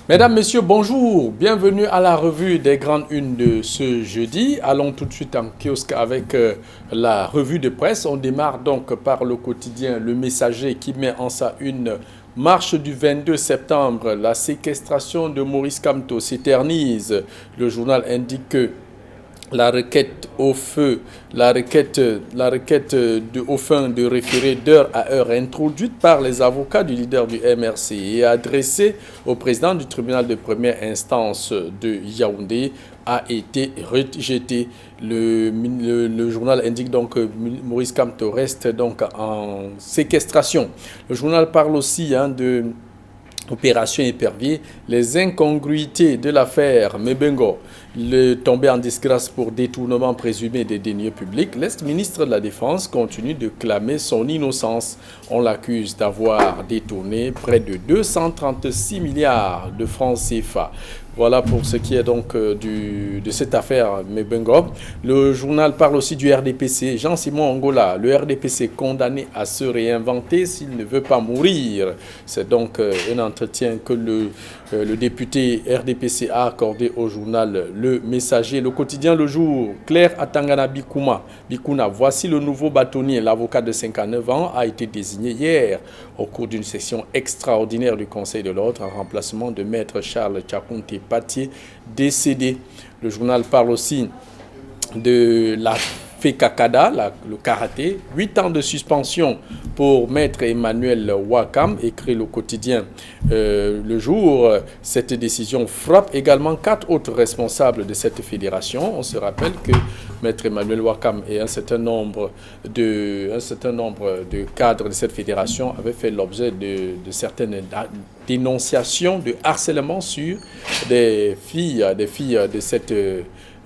Mesdames, Messieurs, bonjour. Bienvenue à la revue des grandes unes de ce jeudi. Allons tout de suite en kiosque avec la revue de presse. On démarre donc par le quotidien Le Messager qui met en sa une marche du 22 septembre. La séquestration de Maurice Kamto s'éternise. Le journal indique que la requête au feu, la requête au fin de référé d'heure à heure introduite par les avocats du leader du MRC et adressée au président du tribunal de première instance de Yaoundé a été rejetée. Le journal indique donc que Maurice Kamto reste donc en séquestration. Le journal parle aussi de Opération Épervier, les incongruités de l'affaire Mebengo, le tombé en disgrâce pour détournement présumé des deniers publics. L'ex-ministre de la Défense continue de clamer son innocence. On l'accuse d'avoir détourné près de 236 milliards de francs CFA. Voilà pour ce qui est donc de cette affaire Mebengo. Le journal parle aussi du RDPC. Jean-Simon Angola, le RDPC condamné à se réinventer s'il ne veut pas mourir. C'est donc un entretien que le député RDPC a accordé au journal Le Messager. Le quotidien Le Jour, Claire Atangana Bikuna, voici le nouveau bâtonnier. L'avocat de 59 ans a été désigné hier au cours d'une session extraordinaire du Conseil de l'Ordre en remplacement de maître Charles Tchakounte Patier, décédé. Le journal parle aussi de la FECACADA, le karaté. 8 ans de suspension pour maître Emmanuel Wakam, écrit le quotidien Le Jour. Cette décision frappe également 4 autres responsables de cette fédération. On se rappelle que maître Emmanuel Wakam et un certain nombre de cadres de cette fédération avaient fait l'objet de certaines dénonciations de harcèlement sur des filles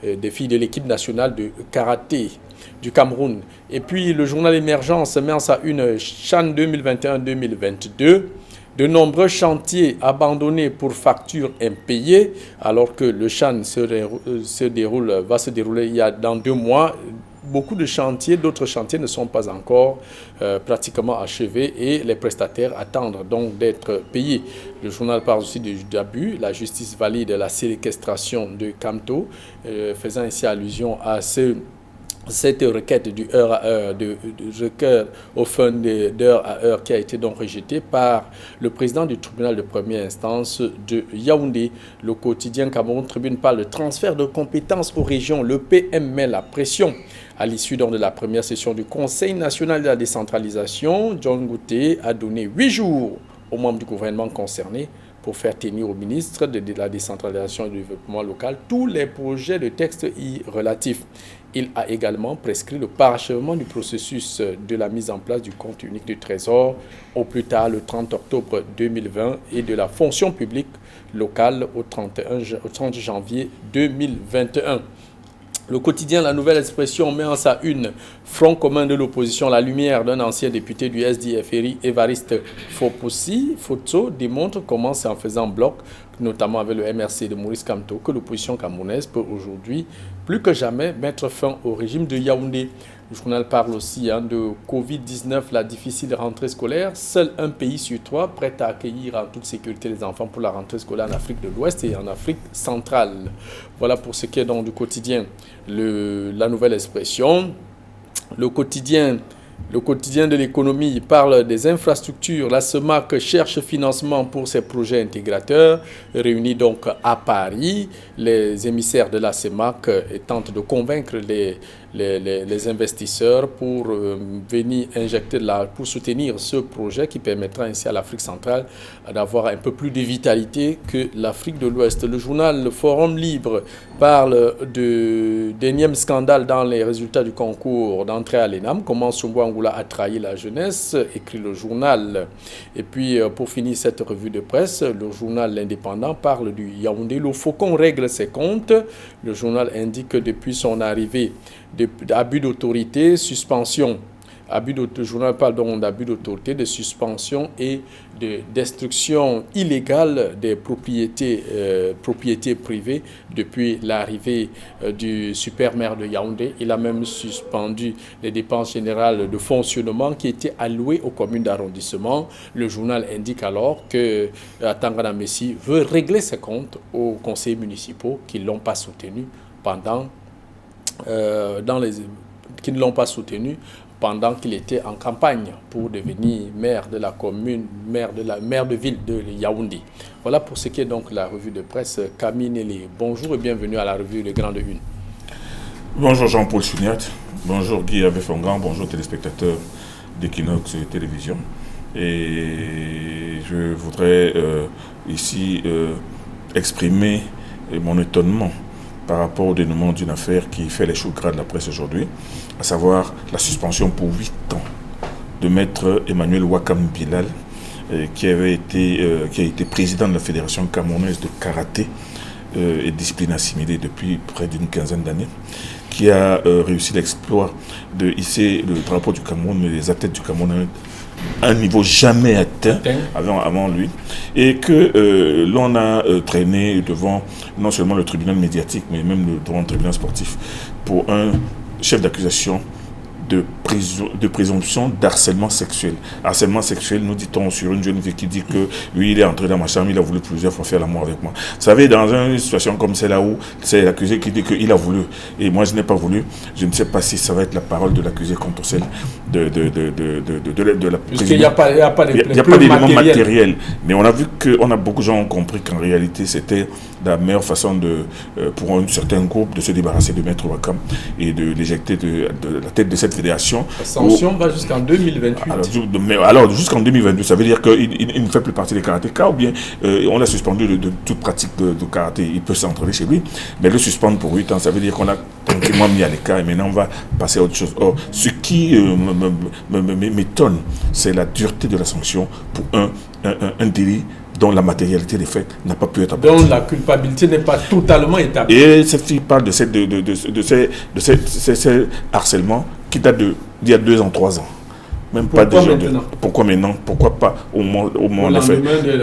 de l'équipe nationale de karaté du Cameroun. Et puis le journal Émergence met en sa une CHAN 2021-2022. De nombreux chantiers abandonnés pour factures impayées, alors que le CHAN va se dérouler dans 2 mois. Beaucoup de chantiers, d'autres chantiers ne sont pas encore pratiquement achevés et les prestataires attendent donc d'être payés. Le journal parle aussi d'abus. La justice valide la séquestration de Kamto, faisant ici allusion à cette requête du heure à heure, de requête au fin d'heure à heure qui a été donc rejetée par le président du tribunal de première instance de Yaoundé. Le quotidien Cameroun Tribune parle de transfert de compétences aux régions. Le PM met la pression. À l'issue de la première session du Conseil national de la décentralisation, John Gouté a donné 8 jours aux membres du gouvernement concernés pour faire tenir au ministre de la décentralisation et du développement local tous les projets de textes y relatifs. Il a également prescrit le parachèvement du processus de la mise en place du compte unique du Trésor au plus tard le 30 octobre 2020 et de la fonction publique locale au 30 janvier 2021. Le quotidien La Nouvelle Expression met en sa une front commun de l'opposition. La lumière d'un ancien député du SDFRI, Évariste Fotso, démontre comment c'est en faisant bloc, notamment avec le MRC de Maurice Kamto, que l'opposition camerounaise peut aujourd'hui, plus que jamais, mettre fin au régime de Yaoundé. Le journal parle aussi de Covid-19, la difficile rentrée scolaire. Seul un pays sur 3 prêt à accueillir en toute sécurité les enfants pour la rentrée scolaire en Afrique de l'Ouest et en Afrique centrale. Voilà pour ce qui est donc du quotidien. La Nouvelle Expression. Le quotidien de l'économie parle des infrastructures. La CEMAC cherche financement pour ses projets intégrateurs. Réunis donc à Paris, les émissaires de la CEMAC tentent de convaincre les investisseurs pour venir injecter pour soutenir ce projet qui permettra ainsi à l'Afrique centrale d'avoir un peu plus de vitalité que l'Afrique de l'Ouest. Le journal Le Forum Libre parle d'énième scandale dans les résultats du concours d'entrée à l'ENAM. Comment Sumbo Angoula a trahi la jeunesse, écrit le journal. Et puis, pour finir cette revue de presse, le journal L'Indépendant parle du Yaoundé. Le Faucon règle ses comptes. Le journal indique que depuis son arrivée, abus d'autorité, suspension le journal parle donc d'abus d'autorité, de suspension et de destruction illégale des propriétés privées depuis l'arrivée du super maire de Yaoundé. Il a même suspendu les dépenses générales de fonctionnement qui étaient allouées aux communes d'arrondissement. Le journal indique alors que Tangana Messi veut régler ses comptes aux conseillers municipaux qui ne l'ont pas soutenu qui ne l'ont pas soutenu pendant qu'il était en campagne pour devenir maire de la commune, maire de ville de Yaoundé. Voilà pour ce qui est donc la revue de presse. Camille Nelly, bonjour et bienvenue à la revue de Grande Une. Bonjour Jean-Paul Chouniat, bonjour Guy Abefongan, bonjour téléspectateurs d'Equinox Télévision. Et je voudrais ici exprimer mon étonnement par rapport au dénouement d'une affaire qui fait les choux gras de la presse aujourd'hui, à savoir la suspension pour 8 ans de maître Emmanuel Wakam Bilal, qui a été président de la Fédération camerounaise de karaté et discipline assimilée depuis près d'une quinzaine d'années, qui a réussi l'exploit de hisser le drapeau du Cameroun, mais les athlètes du Cameroun à un niveau jamais atteint avant lui, et que l'on a traîné devant non seulement le tribunal médiatique, mais même devant le tribunal sportif, pour un chef d'accusation de présomption d'harcèlement sexuel. Harcèlement sexuel, nous dit-on sur une jeune fille qui dit que lui, il est entré dans ma chambre, il a voulu plusieurs fois faire l'amour avec moi. Vous savez, dans une situation comme celle-là où c'est l'accusé qui dit qu'il a voulu et moi je n'ai pas voulu, je ne sais pas si ça va être la parole de l'accusé contre celle de la puisqu'il n'y a pas d'éléments matériels. Mais on a vu beaucoup de gens ont compris qu'en réalité, c'était la meilleure façon pour un certain groupe de se débarrasser de Maître Wakam et de l'éjecter de la tête de cette fédération. La sanction va jusqu'en 2028. Alors jusqu'en 2028, ça veut dire qu'il ne fait plus partie des karatékas ou bien on l'a suspendu de toute pratique de karaté. Il peut s'entraîner chez lui, mais le suspendre pour 8 ans, ça veut dire qu'on a tranquillement mis à l'écart et maintenant on va passer à autre chose. Or, ce qui m'étonne, c'est la dureté de la sanction pour un délit dont la matérialité des faits n'a pas pu être abattu. Donc la culpabilité n'est pas totalement établie. Et cette fille parle de ces harcèlements qui datent d'il y a 2 ans, 3 ans. Même pourquoi pas déjà maintenant? Pourquoi maintenant? Pourquoi pas au moment des faits de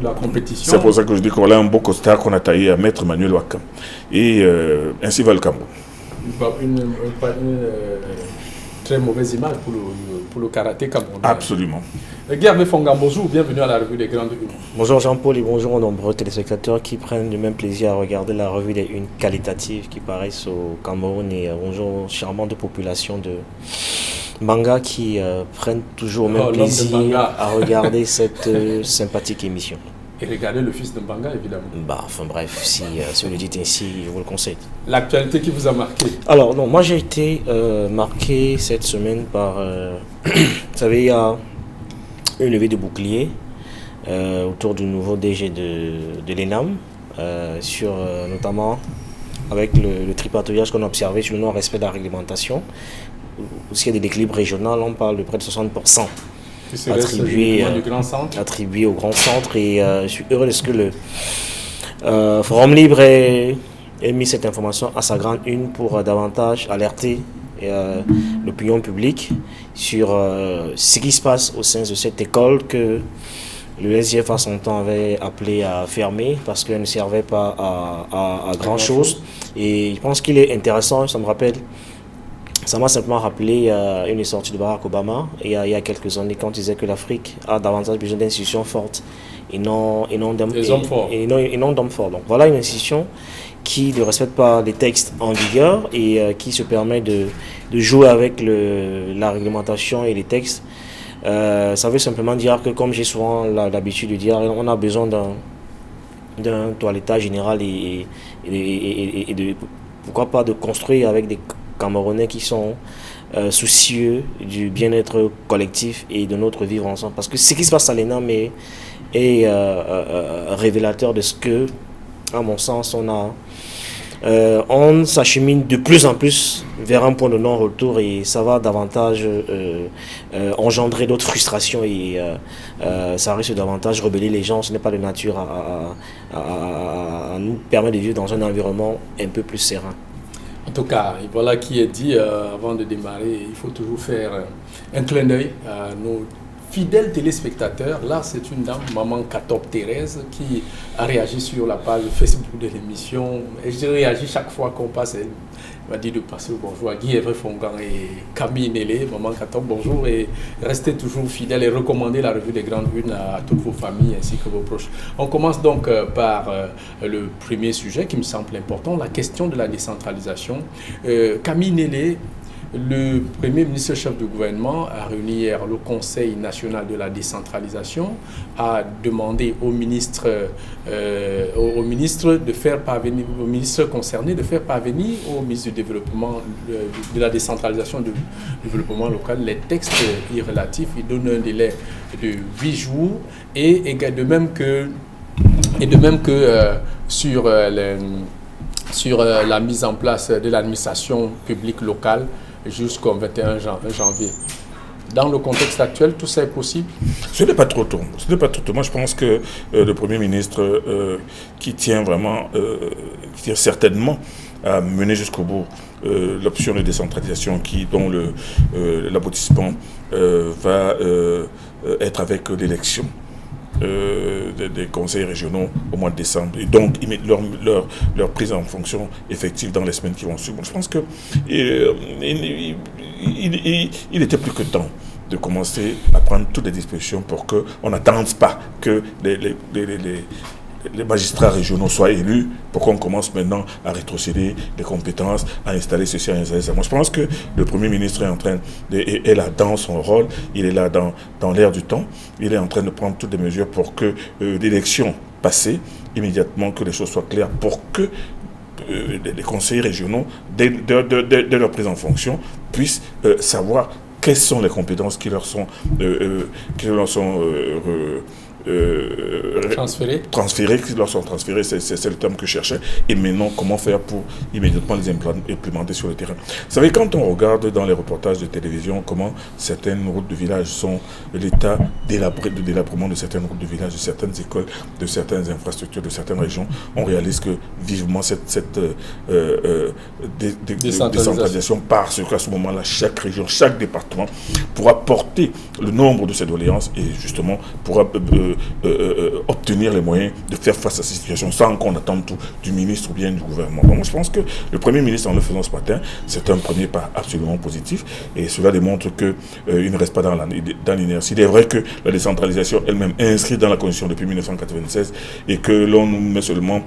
la compétition. C'est pour ça que je dis qu'on a un beau costard qu'on a taillé à Maître Emmanuel Wakam. Et ainsi va le Cameroun. Une très mauvaise image pour le karaté camerounais. Absolument. Guy Fongan, bonjour, bienvenue à la revue des Grandes Unes. Bonjour Jean-Paul et bonjour aux nombreux téléspectateurs qui prennent le même plaisir à regarder la revue des Unes qualitatives qui paraissent au Cameroun, et bonjour aux charmantes populations de Manga qui prennent toujours le même plaisir à regarder cette sympathique émission. Et regardez le fils de Mbanga, évidemment. Enfin bref, si vous le dites ainsi, je vous le conseille. L'actualité qui vous a marqué? Alors, non, moi j'ai été marqué cette semaine par... vous savez, il y a une levée de bouclier autour du nouveau DG de l'ENAM, notamment avec le tripatouillage qu'on a observé sur le non-respect de la réglementation. Aussi, il y a des équilibres régionaux, on parle de près de 60%. Attribué au grand centre, et je suis heureux de ce que le Forum Libre ait mis cette information à sa grande une pour davantage alerter l'opinion publique sur ce qui se passe au sein de cette école que le SGF à son temps avait appelé à fermer parce qu'elle ne servait pas à grand chose. Et je pense qu'il est intéressant, ça m'a simplement rappelé une sortie de Barack Obama il y a quelques années quand il disait que l'Afrique a davantage besoin d'institutions fortes et non d'hommes forts. Donc voilà une institution qui ne respecte pas les textes en vigueur et qui se permet de jouer avec la réglementation et les textes. Ça veut simplement dire que, comme j'ai souvent l'habitude de dire, on a besoin d'un toilettage général et pourquoi pas de construire avec des Camerounais qui sont soucieux du bien-être collectif et de notre vivre ensemble. Parce que ce qui se passe à l'ENAM est révélateur de ce que, à mon sens, on s'achemine de plus en plus vers un point de non-retour, et ça va davantage engendrer d'autres frustrations et ça risque davantage rebeller les gens. Ce n'est pas de nature à nous permettre de vivre dans un environnement un peu plus serein. En tout cas, et voilà qui est dit, avant de démarrer, il faut toujours faire un clin d'œil à nos fidèles téléspectateurs. Là, c'est une dame, maman Katop Thérèse, qui a réagi sur la page Facebook de l'émission. Et je réagis chaque fois qu'on passe. Elle m'a dit de passer le bonjour à Guy Evry Fongan et Camille Nélé. Maman Katop, bonjour, et restez toujours fidèles et recommandez la revue des Grandes Unes à toutes vos familles ainsi que vos proches. On commence donc par le premier sujet qui me semble important, la question de la décentralisation. Camille Nélé, le Premier ministre chef du gouvernement a réuni hier le Conseil national de la décentralisation, a demandé au ministre de faire parvenir, au ministre concerné de faire parvenir au ministre du développement, de la décentralisation du développement local les textes y relatifs. Il donne un délai de 8 jours et de même que sur la mise en place de l'administration publique locale jusqu'au 21 janvier. Dans le contexte actuel, tout ça est possible? Ce n'est pas trop tôt. Moi, je pense que le Premier ministre, qui tient certainement à mener jusqu'au bout l'option de décentralisation dont l'aboutissement va être avec l'élection des conseils régionaux au mois de décembre, et donc leur prise en fonction effective dans les semaines qui vont suivre. Je pense que il était plus que temps de commencer à prendre toutes les dispositions pour qu'on n'attende pas que les magistrats régionaux soient élus pour qu'on commence maintenant à rétrocéder les compétences, à installer ceci, à installer ça. Moi, je pense que le Premier ministre est là dans son rôle, il est là dans l'air du temps, il est en train de prendre toutes les mesures pour que l'élection passée, immédiatement que les choses soient claires, pour que les conseillers régionaux, dès leur prise en fonction, puissent savoir quelles sont les compétences qui leur sont transférées, qui leur sont transférées, c'est le terme que je cherchais, et maintenant comment faire pour immédiatement les implémenter sur le terrain. Vous savez, quand on regarde dans les reportages de télévision comment certaines routes de village sont l'état de délabrement de certaines routes de village, de certaines écoles, de certaines infrastructures, de certaines régions, on réalise que vivement cette décentralisation, parce qu'à ce moment-là, chaque région, chaque département pourra porter le nombre de ses doléances et justement pourra obtenir les moyens de faire face à ces situations sans qu'on attende tout du ministre ou bien du gouvernement. Donc, moi, je pense que le Premier ministre, en le faisant ce matin, c'est un premier pas absolument positif, et cela démontre qu'il ne reste pas dans l'inertie. Il est vrai que la décentralisation elle-même est inscrite dans la Constitution depuis 1996 et que l'on nous met seulement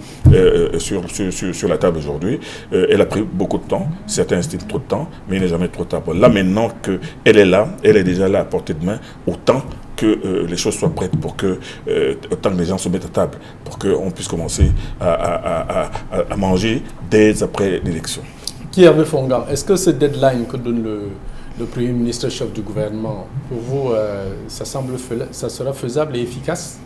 sur la table aujourd'hui. Elle a pris beaucoup de temps, certains estiment trop de temps, mais il n'est jamais trop tard. Bon, là, maintenant qu'elle est là, elle est déjà là à portée de main, autant que les choses soient prêtes pour que, autant que les gens se mettent à table, pour qu'on puisse commencer à manger dès après l'élection. Guy Evry Fongan, est-ce que ce deadline que donne le Premier ministre chef du gouvernement, pour vous, ça sera faisable et efficace?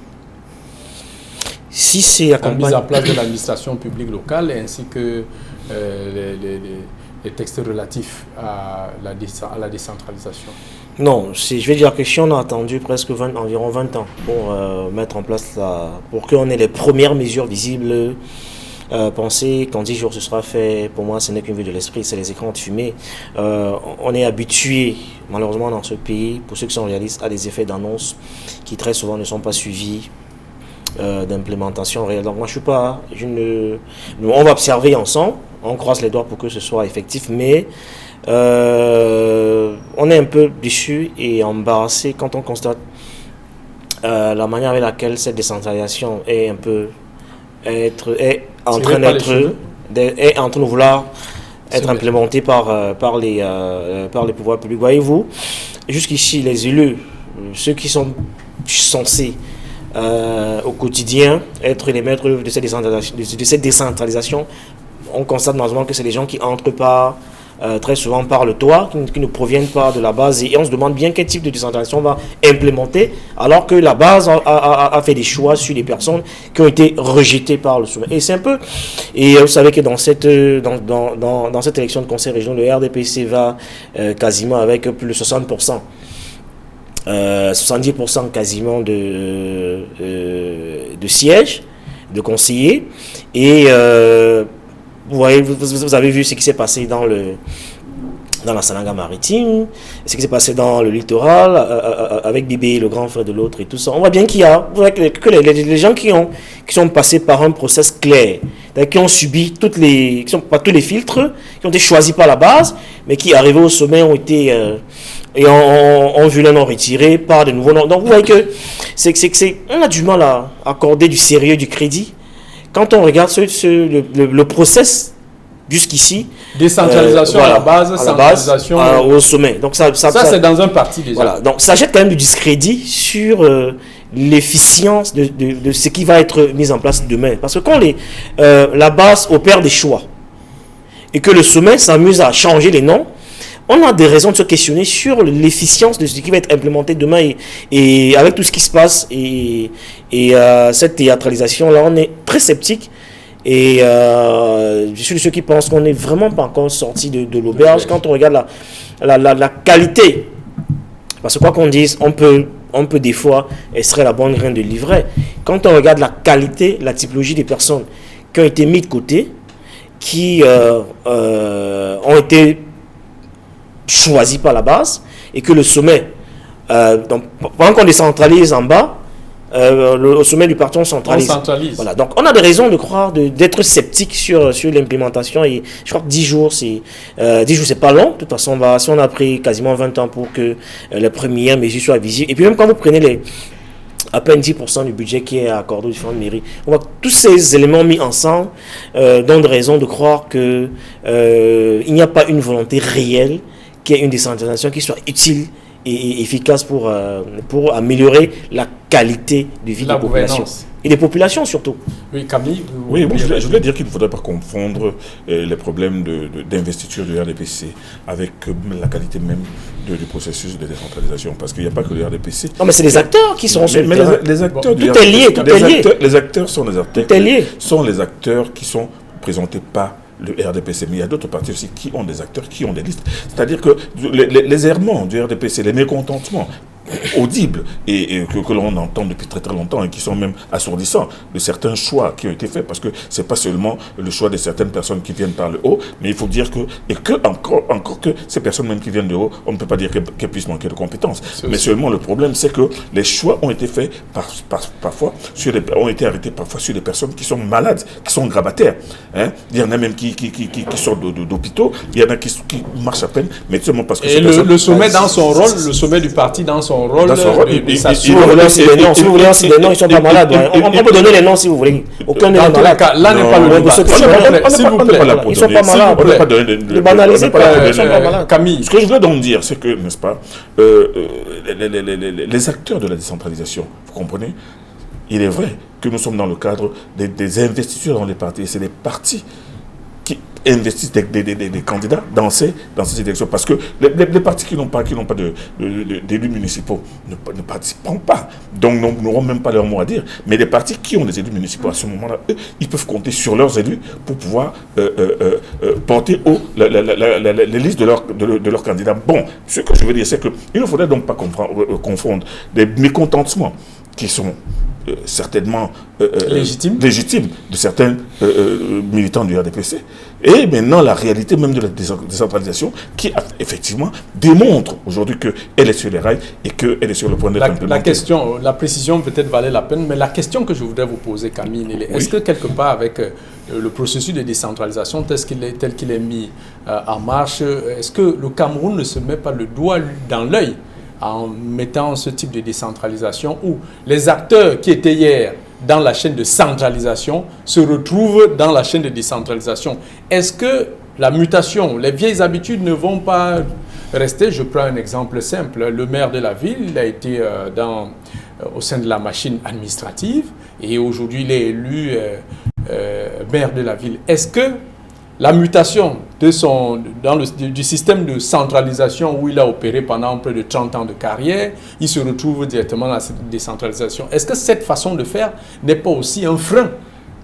Si c'est accompagné... La mise en place de l'administration publique locale ainsi que les textes relatifs à la décentralisation. Non, je vais dire que si on a attendu presque environ 20 ans pour mettre en place pour qu'on ait les premières mesures visibles, penser qu'en 10 jours ce sera fait, pour moi ce n'est qu'une vue de l'esprit, c'est les écrans de fumée. On est habitué malheureusement dans ce pays, pour ceux qui sont réalistes, à des effets d'annonce qui très souvent ne sont pas suivis d'implémentation réelle. Donc moi on va observer ensemble, on croise les doigts pour que ce soit effectif, mais on est un peu déçu et embarrassé quand on constate la manière avec laquelle cette décentralisation est en train de vouloir être implémentée par les pouvoirs publics. Voyez-vous, jusqu'ici, les élus, ceux qui sont censés au quotidien être les maîtres de cette décentralisation, on constate malheureusement que c'est des gens qui entrent par très souvent par le toit, qui ne proviennent pas de la base, et on se demande bien quel type de décentralisation on va implémenter, alors que la base a fait des choix sur des personnes qui ont été rejetées par le sommet. Et c'est un peu, et vous savez que dans cette élection de conseil régional, le RDPC va quasiment avec plus de 60%. 70% quasiment de sièges, de conseillers, et vous voyez, vous avez vu ce qui s'est passé dans la Salanga maritime, ce qui s'est passé dans le littoral, avec Bébé, le grand frère de l'autre et tout ça. On voit bien qu'il y a que les gens qui sont passés par un process clair, qui ont subi qui sont pas tous les filtres, qui ont été choisis par la base, mais qui arrivés au sommet ont été et ont vu leur nom retiré par de nouveaux noms. Donc vous voyez que on a du mal à accorder du sérieux, du crédit quand on regarde le process jusqu'ici. Décentralisation à la base, centralisation au sommet. Donc ça c'est dans un parti déjà. Voilà. Donc ça jette quand même du discrédit sur l'efficience de ce qui va être mis en place demain. Parce que quand la base opère des choix et que le sommet s'amuse à changer les noms, on a des raisons de se questionner sur l'efficience de ce qui va être implémenté demain et avec tout ce qui se passe et cette théâtralisation-là, on est très sceptique. Et je suis de ceux qui pensent qu'on n'est vraiment pas encore sorti de l'auberge quand on regarde la qualité. Parce que quoi qu'on dise, on peut des fois extraire la bonne graine de livret. Quand on regarde la qualité, la typologie des personnes qui ont été mises de côté, qui ont été choisies par la base, et que le sommet, donc, pendant qu'on décentralise en bas, au sommet du parti on centralise. Voilà. Donc on a des raisons de croire, d'être sceptique sur l'implémentation, et je crois que 10 jours c'est pas long. De toute façon, si on a pris quasiment 20 ans pour que les premières mesures soient visibles, et puis même quand vous prenez à peine 10% du budget qui est accordé aux différentes mairies, on voit tous ces éléments mis ensemble donnent raison de croire que il n'y a pas une volonté réelle qu'il y ait une décentralisation qui soit utile et efficace pour améliorer la qualité de vie des populations. Et des populations surtout. Oui, Camille. Oui, je voulais dire qu'il ne faudrait pas confondre les problèmes d'investiture du RDPC avec la qualité même du processus de décentralisation. Parce qu'il n'y a pas que le RDPC. Non, mais c'est les acteurs qui sont sur le terrain. Les acteurs tout est lié, tout est lié. Les acteurs sont les acteurs. Tout est lié. Sont les acteurs qui sont présentés par le RDPC, mais il y a d'autres partis aussi qui ont des acteurs, qui ont des listes. C'est-à-dire que les errements du RDPC, les mécontentements audibles et que l'on entend depuis très très longtemps et qui sont même assourdissants de certains choix qui ont été faits, parce que c'est pas seulement le choix de certaines personnes qui viennent par le haut, mais il faut dire que encore que ces personnes même qui viennent de haut, on ne peut pas dire qu'elles puissent manquer de compétences, mais seulement le problème c'est que les choix ont été faits parfois ont été arrêtés parfois sur des personnes qui sont malades, qui sont grabataires, hein. Il y en a même qui sortent d'hôpitaux, il y en a qui marchent à peine, mais seulement parce que et le sommet dans son rôle, le sommet du parti dans son rôle, si vous voulez aussi des noms, ils sont pas malades. On peut donner les noms si vous voulez. Aucun n'est malade. Là n'est pas le débat. S'il vous plaît, ils sont pas malades. Ne banalisez pas, ils sont pas malades. Camille, ce que je voulais donc dire, c'est que, n'est-ce pas, les acteurs de la décentralisation, vous comprenez, il est vrai que nous sommes dans le cadre des investitures dans les partis, et c'est les partis qui investissent des candidats dans ces élections, parce que les partis qui n'ont pas d'élus municipaux ne participeront pas, donc n'auront même pas leur mot à dire, mais les partis qui ont des élus municipaux à ce moment-là, eux, ils peuvent compter sur leurs élus pour pouvoir porter haut les listes de leurs candidats. Bon, ce que je veux dire, c'est qu'il ne faudrait donc pas confondre des mécontentements qui sont certainement légitime de certains militants du RDPC, et maintenant la réalité même de la décentralisation qui effectivement démontre aujourd'hui qu'elle est sur les rails et qu'elle est sur le point d'être implémentée. La précision peut-être valait la peine, mais la question que je voudrais vous poser, Camille, est-ce que quelque part avec le processus de décentralisation tel qu'il est mis en marche, est-ce que le Cameroun ne se met pas le doigt dans l'œil en mettant ce type de décentralisation où les acteurs qui étaient hier dans la chaîne de centralisation se retrouvent dans la chaîne de décentralisation? Est-ce que la mutation, les vieilles habitudes ne vont pas rester? Je prends un exemple simple. Le maire de la ville, il a été au sein de la machine administrative et aujourd'hui il est élu maire de la ville. Est-ce que la mutation du système de centralisation où il a opéré pendant près de 30 ans de carrière, il se retrouve directement dans la décentralisation. Est-ce que cette façon de faire n'est pas aussi un frein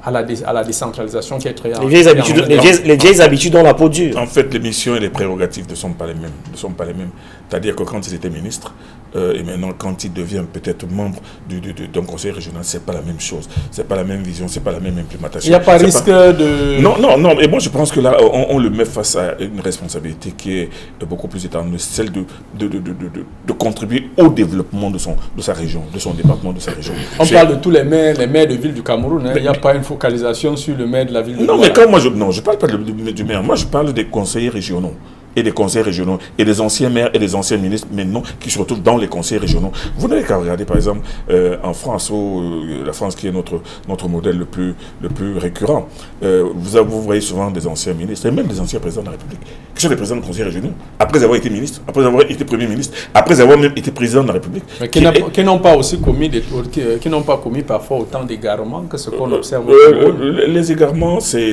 à la décentralisation qui est très... Les vieilles habitudes ont la peau dure. En fait, les missions et les prérogatives ne sont pas les mêmes. C'est-à-dire que quand ils étaient ministres, et maintenant quand il devient peut-être membre d'un conseil régional, c'est pas la même chose, c'est pas la même vision, c'est pas la même implémentation. Il n'y a pas risque de... Non, et moi je pense que là, on le met face à une responsabilité qui est beaucoup plus étendue, celle de contribuer au développement de sa région, de son département, de sa région. On parle de tous les maires de ville du Cameroun, il n'y a pas une focalisation sur le maire de la ville de Non, mais quand moi, je parle pas du maire, moi je parle des conseillers régionaux. Et des conseils régionaux, et des anciens maires et des anciens ministres maintenant qui se retrouvent dans les conseils régionaux. Vous n'avez qu'à regarder par exemple en France, la France qui est notre modèle le plus récurrent, vous voyez souvent des anciens ministres et même des anciens présidents de la République qui sont des présidents de conseils régionaux, après avoir été ministre, après avoir été premier ministre, après avoir même été président de la République. Mais qui n'ont pas aussi commis qui n'ont pas commis parfois autant d'égarements que ce qu'on observe. Les égarements, c'est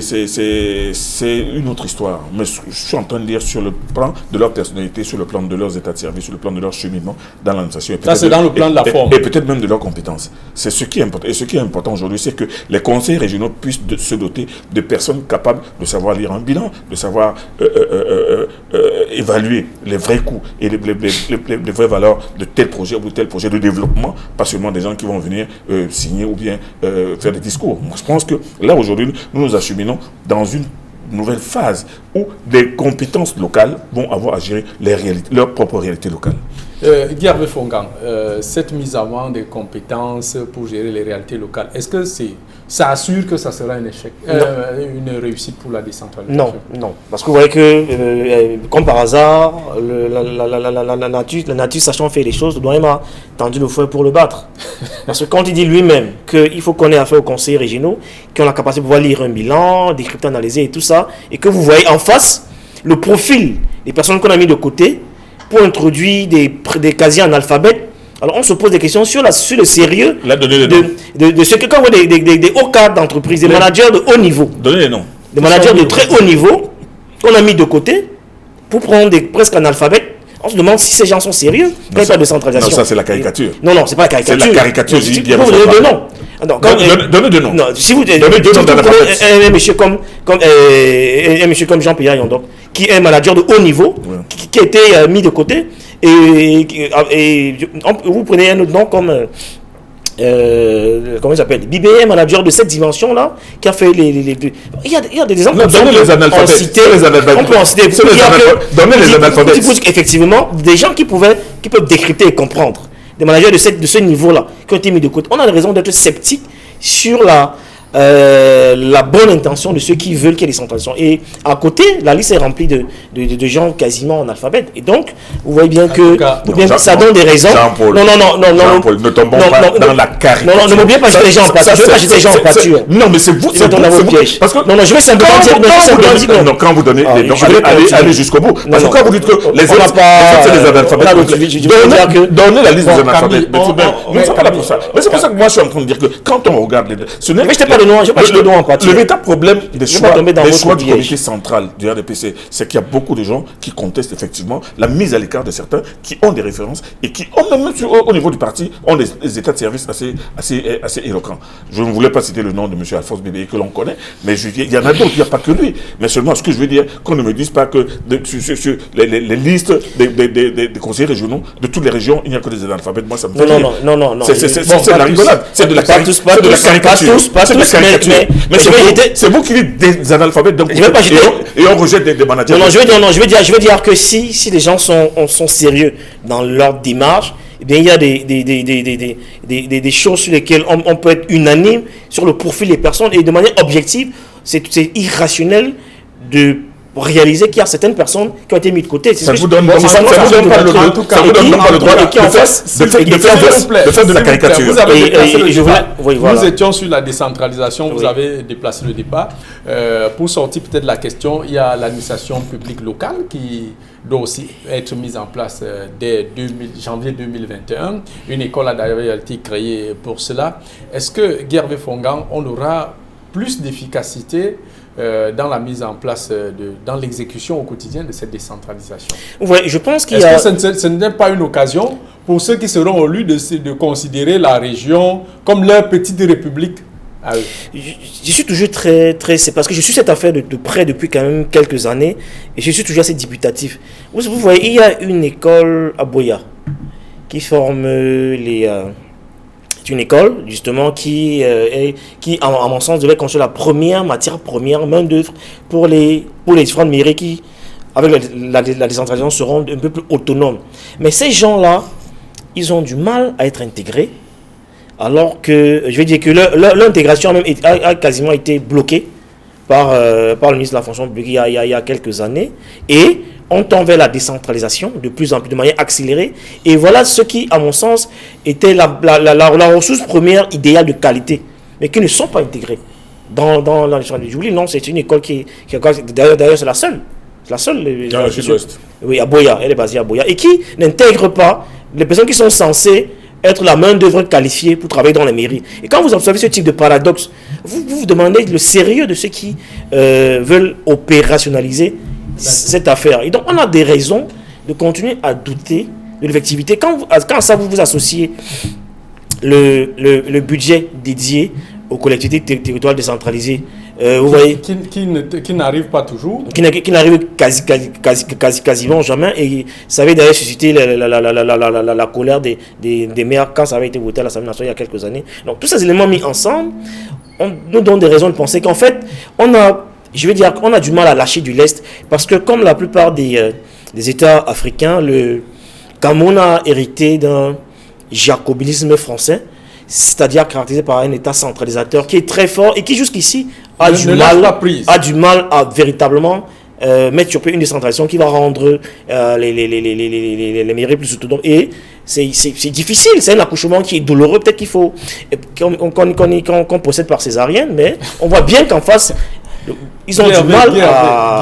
une autre histoire. Mais je suis en train de dire sur le plan de leur personnalité, sur le plan de leurs états de service, sur le plan de leur cheminement dans l'administration. Ça, c'est dans le plan de la forme. Et peut-être même de leurs compétences. C'est ce qui est important. Et ce qui est important aujourd'hui, c'est que les conseils régionaux puissent se doter de personnes capables de savoir lire un bilan, de savoir évaluer les vrais coûts et les vraies valeurs de tel projet ou tel projet de développement, pas seulement des gens qui vont venir signer ou bien faire des discours. Moi, je pense que là, aujourd'hui, nous nous acheminons dans une nouvelle phase où des compétences locales vont avoir à gérer leur propre réalité locale. Guy Hervé Fongan, cette mise en avant des compétences pour gérer les réalités locales, est-ce que ça assure que ça sera un échec, une réussite pour la décentralisation? Non. Parce que vous voyez que, comme par hasard, la nature sachant faire les choses, le doyen m'a tendu le fouet pour le battre. Parce que quand il dit lui-même qu'il faut qu'on ait affaire aux conseillers régionaux, qui ont la capacité de pouvoir lire un bilan, décrypter, analyser et tout ça, et que vous voyez en face le profil des personnes qu'on a mis de côté pour introduire des quasi-analphabètes, alors on se pose des questions sur le sérieux de ce que quand vous voyez des hauts cadres d'entreprise, des managers de haut niveau. Donnez les noms. Des managers de très haut niveau qu'on a mis de côté pour prendre des presque analphabètes. On se demande si ces gens sont sérieux quand il parle de centralisation. Non, ça c'est la caricature. Non, c'est pas la caricature. C'est la caricature. Vous donnez deux noms. Donnez deux noms. Non, si vous donnez un monsieur comme Jean-Pierre Yondok, qui est un manager de haut niveau, qui a été mis de côté, et vous prenez un autre nom comme comment il s'appelle, BBM, manager de cette dimension-là, qui a fait il y a des exemples. Donnez les analphabètes. On peut en citer. Donnez les analphabètes. Effectivement, des gens qui peuvent décrypter et comprendre. Des managers de ce niveau-là, qui ont été mis de côté. On a raison d'être sceptique sur la bonne intention de ceux qui veulent qu'il y ait des centralisations. Et à côté, la liste est remplie de gens quasiment analphabètes. Et donc, vous voyez bien que ça donne des raisons. Jean-Paul, ne tombons pas dans la caricature. Non, ne m'oubliez pas jeter les gens en pâture. Je ne veux pas jeter les gens en pâture. Non, mais c'est vous. C'est dans vos pièges. Non, je vais simplement dire. Non, quand vous donnez les noms, allez jusqu'au bout. Parce que quand vous dites que les autres, c'est les analphabètes, donnez la liste des analphabètes. Nous ne sommes pas là pour ça. Mais c'est pour ça que moi, je suis en train de dire que quand on regarde les... Mais je t'ai pas de nom, je n'ai pas de nom en pâture. Le véritable problème des choix du comité central du RDPC, c'est qu'il y a beaucoup de gens qui contestent effectivement la mise à l'écart de certains qui ont des références et qui ont même au niveau du parti ont des états de service assez éloquents. Je ne voulais pas citer le nom de M. Alphonse Bébé que l'on connaît, mais il y en a d'autres, il n'y a pas que lui. Mais seulement ce que je veux dire, qu'on ne me dise pas que sur les listes des conseillers régionaux de toutes les régions, il n'y a que des analphabètes. Moi, ça me fait rire. Non. C'est de la rigolade. C'est de la caricature. Pas tous, mais c'est vous qui dites des analphabètes et on rejette des managers. Non, je veux dire que si les gens sont sérieux dans leur démarche, eh bien, il y a des choses sur lesquelles on peut être unanime sur le profil des personnes et de manière objective, c'est irrationnel de réaliser qu'il y a certaines personnes qui ont été mises de côté. Ça vous donne pas le droit de faire de la caricature. Nous étions sur la décentralisation, vous avez déplacé le débat. Pour sortir peut-être de la question, il y a l'administration publique locale qui doit aussi être mise en place dès janvier 2021. Une école a d'ailleurs été créée pour cela. Est-ce que, Guy Hervé Fongan, on aura plus d'efficacité dans la mise en place, dans l'exécution au quotidien de cette décentralisation? Oui, je pense qu'il y a... Est-ce que ce n'est pas une occasion pour ceux qui seront élus de considérer la région comme leur petite république à eux? Je suis toujours c'est parce que je suis cette affaire de près depuis quand même quelques années et je suis toujours assez dubitatif. Vous voyez, il y a une école à Boya qui forme c'est une école, justement, qui à mon sens, devait construire la première matière première, main d'œuvre, pour les différentes mairies qui, avec la décentralisation, seront un peu plus autonomes. Mais ces gens-là, ils ont du mal à être intégrés, alors que, je veux dire que leur intégration a quasiment été bloquée par le ministre de la fonction publique il y a quelques années, et on tend vers la décentralisation de plus en plus de manière accélérée. Et voilà ce qui, à mon sens, était la ressource première idéale de qualité, mais qui ne sont pas intégrés dans l'école. J'oublie, non, c'est une école qui d'ailleurs, c'est la seule. C'est la seule. Dans le sud-ouest. Oui, à Boya, elle est basée à Boya. Et qui n'intègre pas les personnes qui sont censées être la main d'œuvre qualifiée pour travailler dans les mairies. Et quand vous observez ce type de paradoxe, vous vous demandez le sérieux de ceux qui veulent opérationnaliser cette affaire. Et donc, on a des raisons de continuer à douter de l'effectivité. Quand ça vous associez le budget dédié aux collectivités territoriales décentralisées, vous voyez, qui n'arrive pas toujours, qui n'arrive quasiment jamais, et ça avait d'ailleurs suscité la colère des maires quand ça avait été voté à l'Assemblée nationale il y a quelques années. Donc tous ces éléments mis ensemble nous donnent des raisons de penser qu'en fait on a du mal à lâcher du lest, parce que comme la plupart des États africains, le Cameroun a hérité d'un jacobinisme français, c'est-à-dire caractérisé par un État centralisateur qui est très fort et qui jusqu'ici a du mal à véritablement mettre sur pied une décentralisation qui va rendre les mairies plus autonomes. Et c'est difficile, c'est un accouchement qui est douloureux, peut-être qu'il faut qu'on possède par césarienne, mais on voit bien qu'en face, ils ont du mal à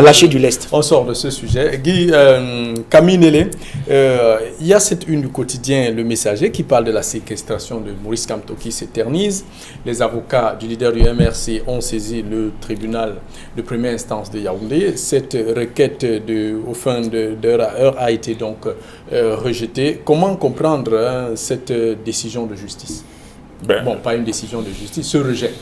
lâcher du lest. On sort de ce sujet. Guy, Camille Nélé, il y a cette une du quotidien Le Messager qui parle de la séquestration de Maurice Kamto qui s'éternise. Les avocats du leader du MRC ont saisi le tribunal de première instance de Yaoundé. Cette requête au fin d'heure à heure a été donc rejetée. Comment comprendre cette décision de justice? Bon, pas une décision de justice, ce rejet.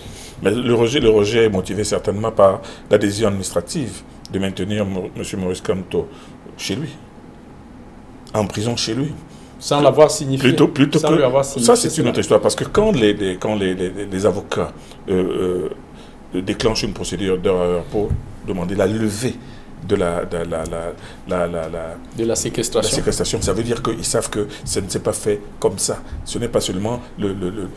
Mais le rejet est motivé certainement par la décision administrative de maintenir M. Maurice Kamto chez lui, en prison chez lui. Sans l'avoir signifié. Plutôt sans que lui avoir signifié ça, c'est une autre histoire. Parce que quand les avocats déclenchent une procédure d'heure à heure pour demander la levée de la séquestration, ça veut dire qu'ils savent que ça ne s'est pas fait comme ça. Ce n'est pas seulement le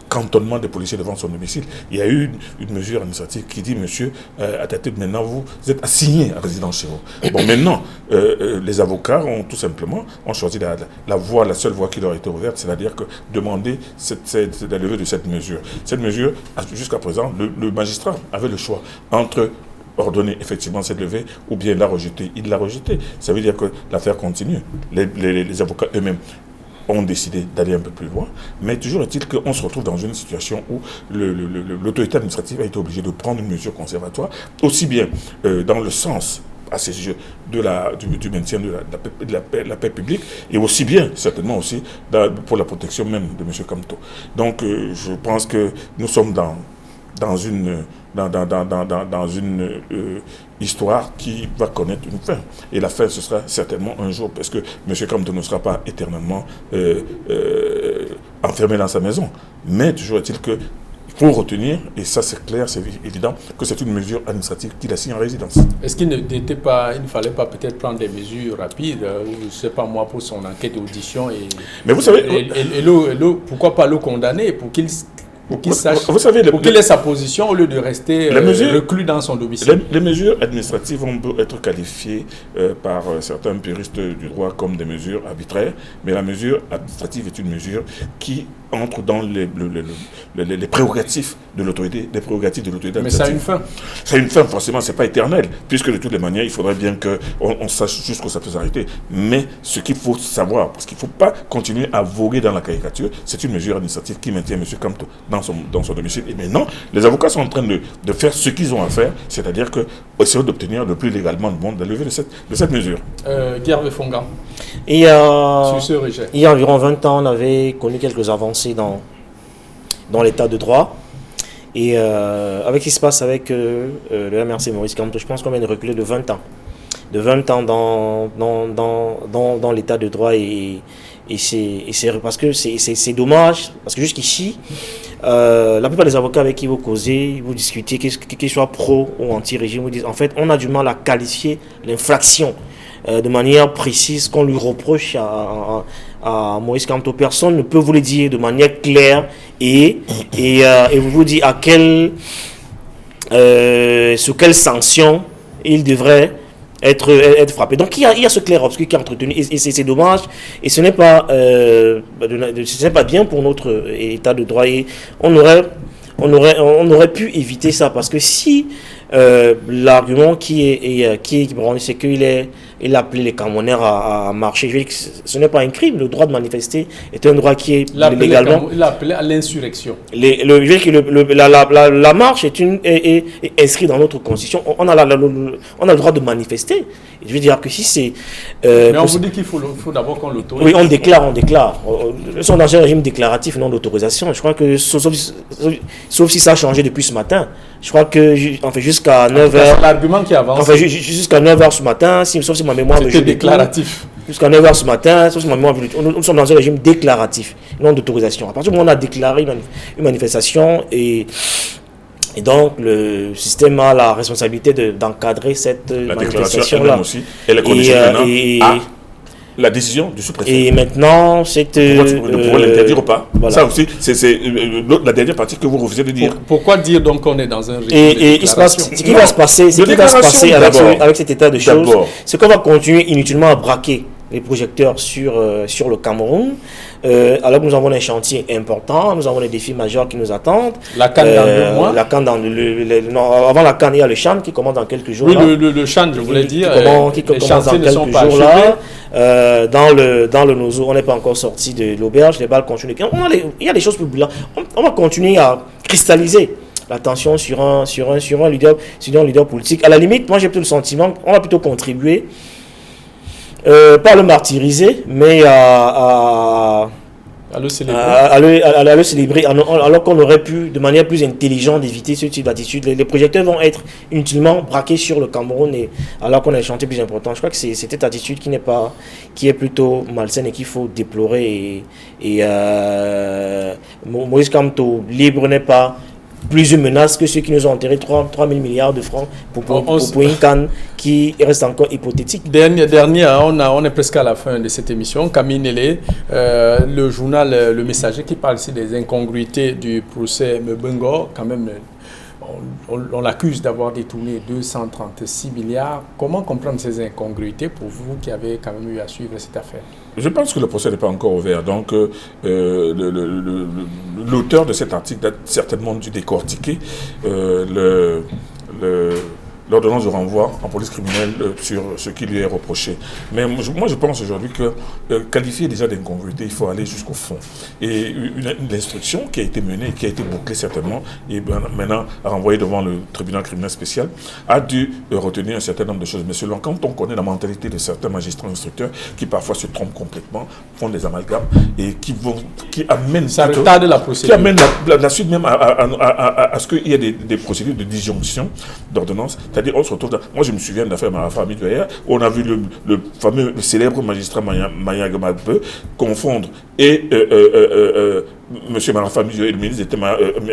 cantonnement des policiers devant son domicile. Il y a eu une mesure administrative qui dit, monsieur, à ta tête, maintenant vous êtes assigné à résidence chez vous. Bon, maintenant, les avocats ont tout simplement choisi la seule voie qui leur a été ouverte, c'est-à-dire que demander la levée de cette mesure. Cette mesure, jusqu'à présent, le magistrat avait le choix entre ordonner effectivement cette levée ou bien la rejeter. Il l'a rejetée. Ça veut dire que l'affaire continue. Les avocats eux-mêmes ont décidé d'aller un peu plus loin, mais toujours est-il qu'on se retrouve dans une situation où l'autorité administrative a été obligée de prendre une mesure conservatoire, aussi bien dans le sens à ses yeux du maintien de la paix publique, et aussi bien, certainement aussi, pour la protection même de M. Kamto. Donc, je pense que nous sommes dans une histoire qui va connaître une fin. Et la fin, ce sera certainement un jour, parce que M. Kamto ne sera pas éternellement enfermé dans sa maison. Mais toujours est-il que faut retenir, et ça c'est clair, c'est évident, que c'est une mesure administrative qu'il assigne en résidence. Est-ce qu'il ne fallait pas peut-être prendre des mesures rapides, je ne sais pas moi, pour son enquête d'audition Mais vous savez... pourquoi pas le condamner pour qu'il sache, vous savez, pour qu'il ait sa position au lieu de rester reclus dans son domicile. Les mesures administratives vont être qualifiées par certains puristes du droit comme des mesures arbitraires, mais la mesure administrative est une mesure qui entre dans les prérogatives de l'autorité, Mais ça a une fin. Ça a une fin, forcément, c'est pas éternel, puisque de toutes les manières, il faudrait bien qu'on sache jusqu'où ça peut s'arrêter. Mais ce qu'il faut savoir, parce qu'il ne faut pas continuer à voguer dans la caricature, c'est une mesure administrative qui maintient M. Kamto dans son domicile. Et maintenant, les avocats sont en train de faire ce qu'ils ont à faire, c'est-à-dire essayer d'obtenir le plus légalement du monde la levée de cette mesure. Guy Fongan. Sur ce rejet. Il y a environ 20 ans, on avait connu quelques avancées dans l'état de droit. Et avec ce qui se passe avec le MRC Maurice Kamto, je pense qu'on vient de reculer de 20 ans. de 20 ans dans l'état de droit et c'est parce que c'est dommage, parce que jusqu'ici, la plupart des avocats avec qui vous causez, vous discutez, qu'ils soient pro ou anti-régime, vous disent en fait on a du mal à qualifier l'infraction de manière précise qu'on lui reproche à Moïse Kamto. Personne ne peut vous le dire de manière claire et vous dit à sous quelle sanction il devrait être frappé. Donc il y a ce clair-obscur qui est entretenu et c'est dommage et ce n'est pas bien pour notre état de droit et on aurait pu éviter ça parce que si l'argument qui est branlé, c'est il a appelé les Camerounais à marcher. Je veux dire que ce n'est pas un crime. Le droit de manifester est un droit qui est légalement. Il a appelé à l'insurrection. La marche est inscrite dans notre constitution. On a le droit de manifester. Je veux dire que si c'est. Mais on vous dit qu'il faut d'abord qu'on l'autorise. Oui, on déclare. Nous sommes dans un régime déclaratif, non d'autorisation. Je crois que, sauf si ça a changé depuis ce matin. Je crois que jusqu'à 9h. C'est l'argument qui avance. Enfin, jusqu'à 9h ce matin, sauf si ma mémoire me joue. C'était déclaratif. Jusqu'à 9h ce matin, sauf si ma mémoire me joue. Nous sommes dans un régime déclaratif, non d'autorisation. À partir du moment où on a déclaré une manifestation et donc le système a la responsabilité d'encadrer cette manifestation-là. Elle est conditionnée à la décision du sous-préfet. Et maintenant, c'est... Pour l'interdire ou pas. Voilà. Ça aussi, c'est la dernière partie que vous refusez de dire. Pourquoi dire donc qu'on est dans un régime et ce qui va se passer avec cet état de choses, c'est qu'on va continuer inutilement à braquer les projecteurs sur le Cameroun, alors que nous avons un chantier important, nous avons des défis majeurs qui nous attendent. La CAN dans 2 mois. La CAN avant la CAN, il y a le CHAN qui commence dans quelques jours. Oui, le CHAN, je voulais dire. Qui commence dans quelques jours là. Dans le Nozo, on n'est pas encore sorti de l'auberge, les balles continuent. Il y a des choses plus brillantes. On va continuer à cristalliser l'attention sur un leader politique. À la limite, moi j'ai plutôt le sentiment qu'on va plutôt contribuer. Pas le martyriser, mais à le célébrer, alors qu'on aurait pu, de manière plus intelligente, éviter ce type d'attitude. Les projecteurs vont être inutilement braqués sur le Cameroun, alors qu'on a un chantier plus important. Je crois que c'est cette attitude qui est plutôt malsaine et qu'il faut déplorer. Moïse Kamto libre n'est pas plus une menace que ceux qui nous ont enterré 3 000 milliards de francs pour une canne qui reste encore hypothétique. Dernier, on est presque à la fin de cette émission. Camille Nélé, le journal Le Messager qui parle ici des incongruités du procès Mebengo, quand même, on l'accuse d'avoir détourné 236 milliards. Comment comprendre ces incongruités pour vous qui avez quand même eu à suivre cette affaire? Je pense que le procès n'est pas encore ouvert. Donc, l'auteur de cet article a certainement dû décortiquer l'ordonnance de renvoi en police criminelle sur ce qui lui est reproché. Mais moi, je pense aujourd'hui que qualifier déjà d'incongruité, il faut aller jusqu'au fond. Et une instruction qui a été menée, qui a été bouclée certainement, et maintenant renvoyée devant le tribunal criminel spécial, a dû retenir un certain nombre de choses. Mais seulement quand on connaît la mentalité de certains magistrats instructeurs qui parfois se trompent complètement, font des amalgames et qui amènent... Ça retarde la procédure. Qui amène la suite même à ce qu'il y ait des procédures de disjonction d'ordonnance. C'est-à-dire, on se retrouve dans... Moi, je me souviens de l'affaire Marafa Midouaya, où on a vu le célèbre magistrat Maya Gamabeu confondre et M. Marafa Midouaya et le ministre d'État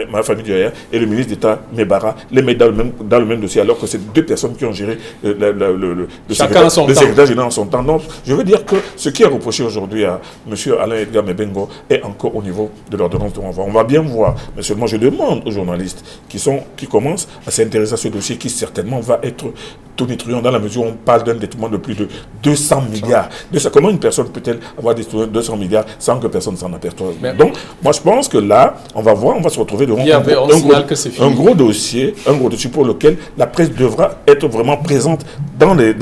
Marafa Midouaya et le ministre d'État Mebara, les mettre dans le même dossier, alors que c'est 2 personnes qui ont géré le secrétaire général en son temps. Donc, je veux dire que ce qui est reproché aujourd'hui à M. Alain Edgar Mebengo est encore au niveau de l'ordonnance de renvoi. On va bien voir, mais seulement je demande aux journalistes qui commencent à s'intéresser à ce dossier qui certainement va être tonitruant dans la mesure où on parle d'un détournement de plus de 200 milliards. Comment une personne peut-elle avoir détourné 200 milliards sans que personne s'en aperçoive? Donc, moi je pense que là, on va se retrouver devant un gros dossier pour lequel la presse devra être vraiment présente dans les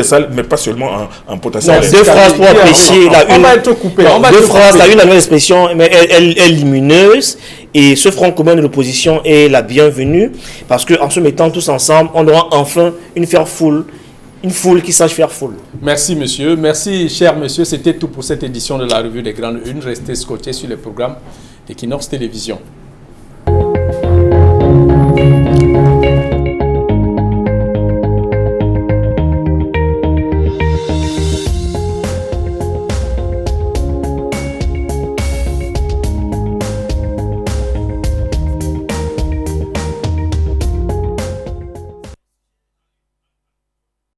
salles, mais pas seulement en potentiel. 2 phrases pour apprécier la une. On va être coupé. 2 phrases, la une, la nouvelle expression, mais elle est lumineuse. Et ce front commun de l'opposition est la bienvenue, parce qu'en se mettant tous ensemble, on aura enfin une foule qui sache faire foule. Merci monsieur, merci cher monsieur, c'était tout pour cette édition de la revue des Grandes Unes. Restez scotchés sur les programmes d'Equinox Télévision.